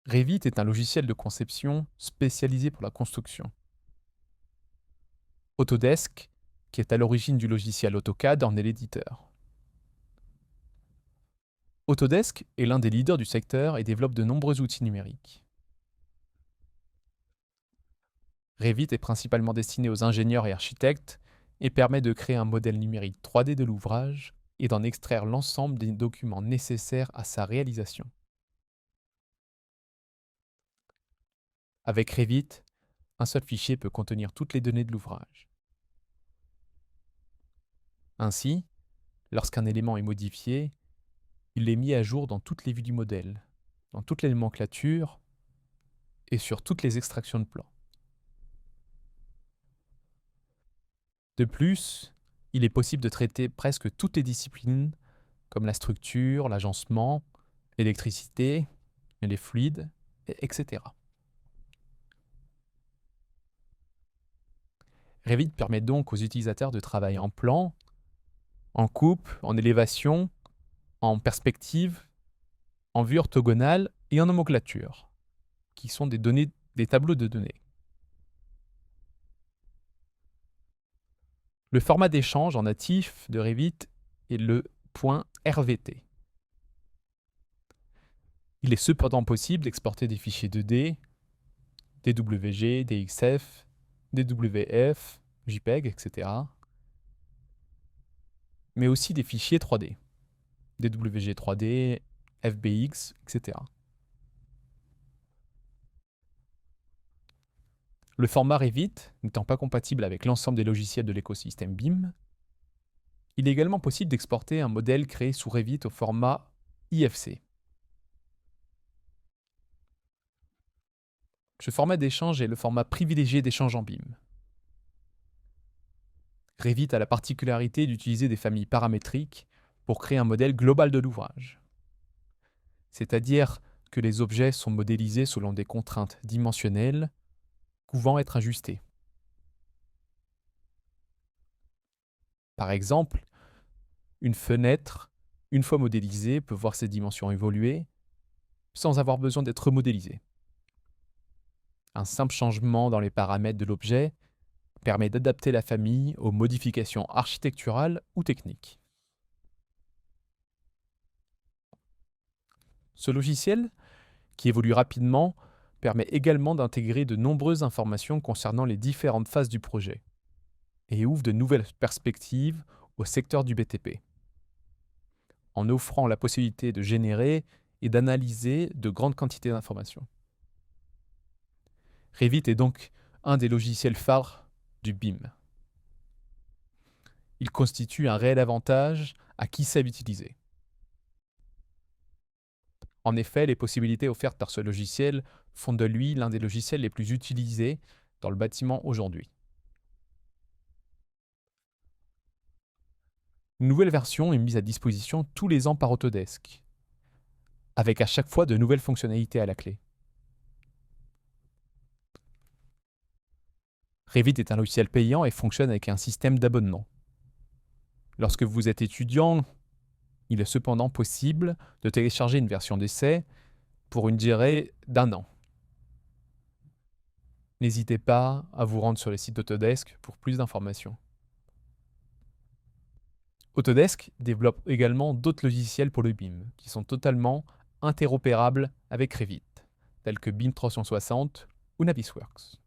Revit est un logiciel de conception spécialisé pour la construction. Autodesk, qui est à l'origine du logiciel AutoCAD, en est l'éditeur. Autodesk est l'un des leaders du secteur et développe de nombreux outils numériques. Revit est principalement destiné aux ingénieurs et architectes et permet de créer un modèle numérique 3D de l'ouvrage et d'en extraire l'ensemble des documents nécessaires à sa réalisation. Avec Revit, un seul fichier peut contenir toutes les données de l'ouvrage. Ainsi, lorsqu'un élément est modifié, il est mis à jour dans toutes les vues du modèle, dans toutes les nomenclatures et sur toutes les extractions de plans. De plus, il est possible de traiter presque toutes les disciplines comme la structure, l'agencement, l'électricité, les fluides, etc. Revit permet donc aux utilisateurs de travailler en plan, en coupe, en élévation, en perspective, en vue orthogonale et en nomenclature, qui sont des tableaux de données. Le format d'échange en natif de Revit est le .rvt. Il est cependant possible d'exporter des fichiers 2D, DWG, DXF, DWF, JPEG, etc. Mais aussi des fichiers 3D, DWG 3D, FBX, etc. Le format Revit, n'étant pas compatible avec l'ensemble des logiciels de l'écosystème BIM, il est également possible d'exporter un modèle créé sous Revit au format IFC. Ce format d'échange est le format privilégié d'échange en BIM. Revit a la particularité d'utiliser des familles paramétriques pour créer un modèle global de l'ouvrage. C'est-à-dire que les objets sont modélisés selon des contraintes dimensionnelles pouvant être ajustées. Par exemple, une fenêtre, une fois modélisée, peut voir ses dimensions évoluer sans avoir besoin d'être modélisée. Un simple changement dans les paramètres de l'objet permet d'adapter la famille aux modifications architecturales ou techniques. Ce logiciel, qui évolue rapidement, permet également d'intégrer de nombreuses informations concernant les différentes phases du projet et ouvre de nouvelles perspectives au secteur du BTP, en offrant la possibilité de générer et d'analyser de grandes quantités d'informations. Revit est donc un des logiciels phares du BIM. Il constitue un réel avantage à qui sait l'utiliser. En effet, les possibilités offertes par ce logiciel font de lui l'un des logiciels les plus utilisés dans le bâtiment aujourd'hui. Une nouvelle version est mise à disposition tous les ans par Autodesk, avec à chaque fois de nouvelles fonctionnalités à la clé. Revit est un logiciel payant et fonctionne avec un système d'abonnement. Lorsque vous êtes étudiant, il est cependant possible de télécharger une version d'essai pour une durée d'1 an. N'hésitez pas à vous rendre sur le site d'Autodesk pour plus d'informations. Autodesk développe également d'autres logiciels pour le BIM qui sont totalement interopérables avec Revit, tels que BIM 360 ou Navisworks.